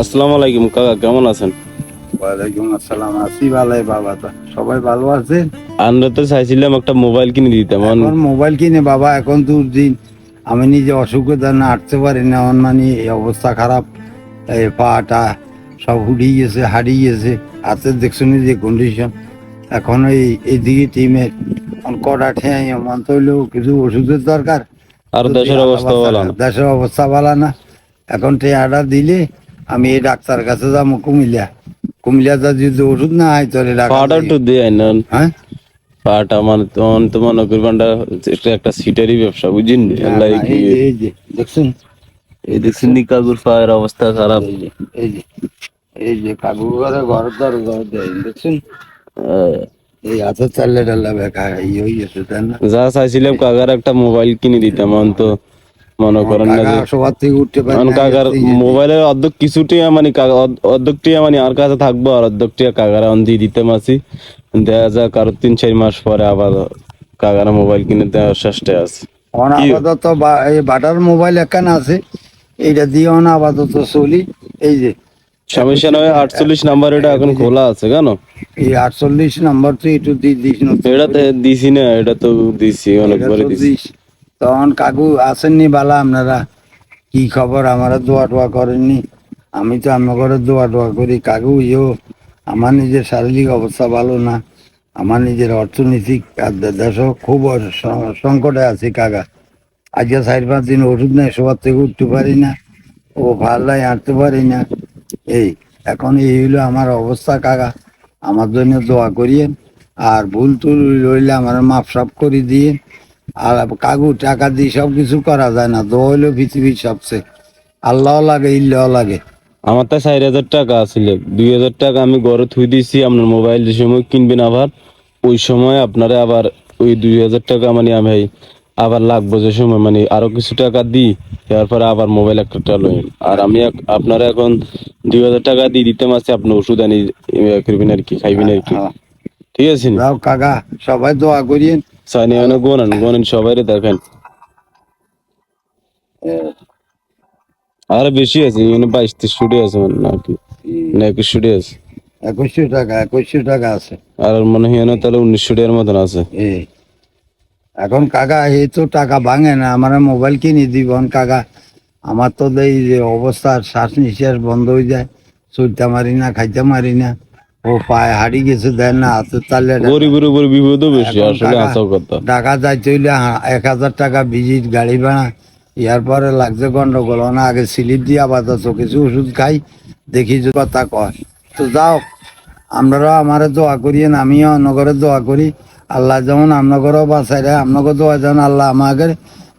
আসসালামু আলাইকুম কাকা, কেমন আছেন? ওয়ালাইকুম আসসালাম। আছি ভালোই বাবা, তো সবাই ভালো আছে? আমরা তো চাইছিলাম একটা মোবাইল কিনে দিতাম। এখন মোবাইল কিনে বাবা, এখন দুর্দিন। আমি নিজে অসুখে না হাঁটতে পারি না, অন্যান্য এই অবস্থা খারাপ। এই পাটা সব উড়িয়ে গেছে, হারিয়ে গেছে। হাতের দেখছুনি যে কন্ডিশন। এখন এইদিকে টিমের কটা ঠেয়াই মন তৈলেও কিছু ওষুধের দরকার। আর যদি দেশের আল্লাহ অবস্থা বাঁচায়, ভালো না। দেশের অবস্থা ভালো না। এখন টেয়াটা দিলে আমি এই ডাক্তার কাছে যাবো কুমিল্লা। কুমিল্লা যা যদি ওষুধ না হয় তাহলে ঢাকা পাটা যাই। একটু দিয়ে না। হ্যাঁ, পাটা মানে তখন তো মনে করবেন এটা একটা সিটারি ব্যবসা, বুঝিনি না আল্লাহ না, কি এই যে দেখছেন, এই দেখছেন নি কাকুর পায়ের অবস্থা খারাপ। এই যে এই যে এই যে কাকু ঘরে ঘর দেয় দেখছেন। আহ, এই হাতে চাল্লে টাল্লা বেকা ইয়ে হয়ে গেছে, তাই না? যা চাইছিলাম কাকার একটা মোবাইল কিনে দিতাম, অন তো মনে আমার করেন না কাকা যে সবার থেকে উঠতে পারি না, কাকার এই যে মোবাইলের অর্ধেক কিছুটিয়া মানে অর্ধেকটিয়া মানে আর কাছে থাকবো, আর অর্ধেকটিয়া কাকার অন দিয়ে দিতাম আছি। দেখা যাক আরো 3-4 মাস পরে আবার কাকার মোবাইল কিনে দেওয়ার চেষ্টায় আছে। অন কি আপাতত এই বাটার মোবাইল একখানা আছে, এইটা দিয়ে অন আপাতত চলি। এই যে সমস্যা নয়, 48 নাম্বার এটা এখন খোলা আছে কেন? এই 48 নাম্বার তো একটু দিয়ে দিস নতুন এটাতে করে। দিছি না, এটা তো দিছি, এটা অনেকবারই তো দিছি। দিস। তখন কাকু আসেননি বালা, আপনারা কি খবর? আমারা দোয়া টোয়া করেননি? আমি তো আমার ঘরে দোয়া টোয়া করি কাকু। আমার নিজের শারীরিক অবস্থা ভালো না, আমার নিজের অর্থনৈতিক আর দেশও খুব সংকটে আছি কাকা। আজকে 4-5 দিন ওষুধ নেই, সবার থেকে উঠতে পারি না, ও ভাল্লাই হাঁটতে পারি না। এই এখন এই হইলো আমার অবস্থা কাকা। আমার জন্য দোয়া করিয়েন, আর ভুল টুল রইলে আমার মাপ সাপ করে দিয়ে। আর কাকু টাকা দিয়ে সব কিছু করা যায় না, দোয়া হইলো পৃথিবীর সবচেয়ে। আল্লাহ লাগে, ইল্লাহ লাগে। আমার তো 4,000 টাকা আছিল, 2,000 টাকা আমি ঘরে থুই দিছি। আপনার মোবাইল যে সময় কিনবেন আবার ওই সময় আপনারা আবার ওই 2,000 টাকা মানে আমি আবার লাগবো যে সময় মানে আরো কিছু টাকা দিই, তারপরে আবার মোবাইল একটা লই। আর আমি আপনারা এখন 2,000 টাকা দিয়ে দিতে মাসে আপনি ওষুধ আনি করবেন আর কি, খাইবেন আর কি। হ্যাঁ, ঠিক আছে নি? যাও কাকা, সবাই দোয়া করিয়েন। সানি অনেক গনেন গনেন সবাই দেখেন। আর বেশি আছে, মানে 22-23 আছে মানে নাকি, না 21 আছে। 2100 টাকা, 2100 টাকা আছে। আর মনে হয় না তাহলে 1900 মতন আছে। এই এখন কাকা এই তো টাকা ভাঙে না, আমার মোবাইল কিনে দিবন কাকা। আমার তো এই যে অবস্থা, শ্বাস নিঃশ্বাস বন্ধ হয়ে যায়, চলতে মারি না, খাইতে মারি না। ও পায়ে হারিয়ে গেছে, দেন না হাতে তালে। গরিবের উপর বিপদও বেশি, এখন আসলে কাকা আসল কথা। ঢাকা যাইতে হইলে 1000 টাকা ভিজিট গাড়ি ভাড়া। ইয়ার পরে লাগছে গন্ডগোল না, আগে স্লিপ দিয়ে আপাতত কিছু ওষুধ খাই, দেখি যে কথা কয়। তো যাও, আপনারাও আমারে দোয়া করিয়েন, আমিও অন্যগরে দোয়া করি। আল্লাহ যেমন আপনাগরও বাঁচাই রে, আপনাকে দোয়া যেমন আল্লাহ আমাকে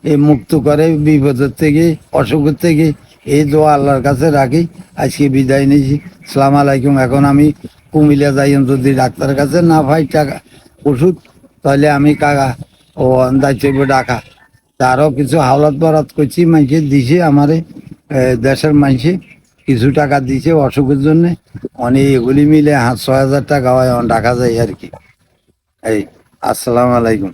এই মুক্ত করে বিপদের থেকে, অসুখের থেকে। এই দোয়া আল্লাহর কাছে রাখি। আজকে বিদায় নিয়েছি, সালাম আলাইকুম। এখন আমি কুমিল্লা যাই, যদি ডাক্তারের কাছে না পাই টাকা ওষুধ, তাহলে আমি কাকা ও দায়িত্ব ডাকা। তারও কিছু হাওলাত বরাত করছি, মানুষে দিছে আমারে, দেশের মানুষে কিছু টাকা দিছে অসুখের জন্য। অনেক এগুলি মিলে 6,000 টাকা হয়, ডাকা যায় আর কি। এই আসসালামু আলাইকুম।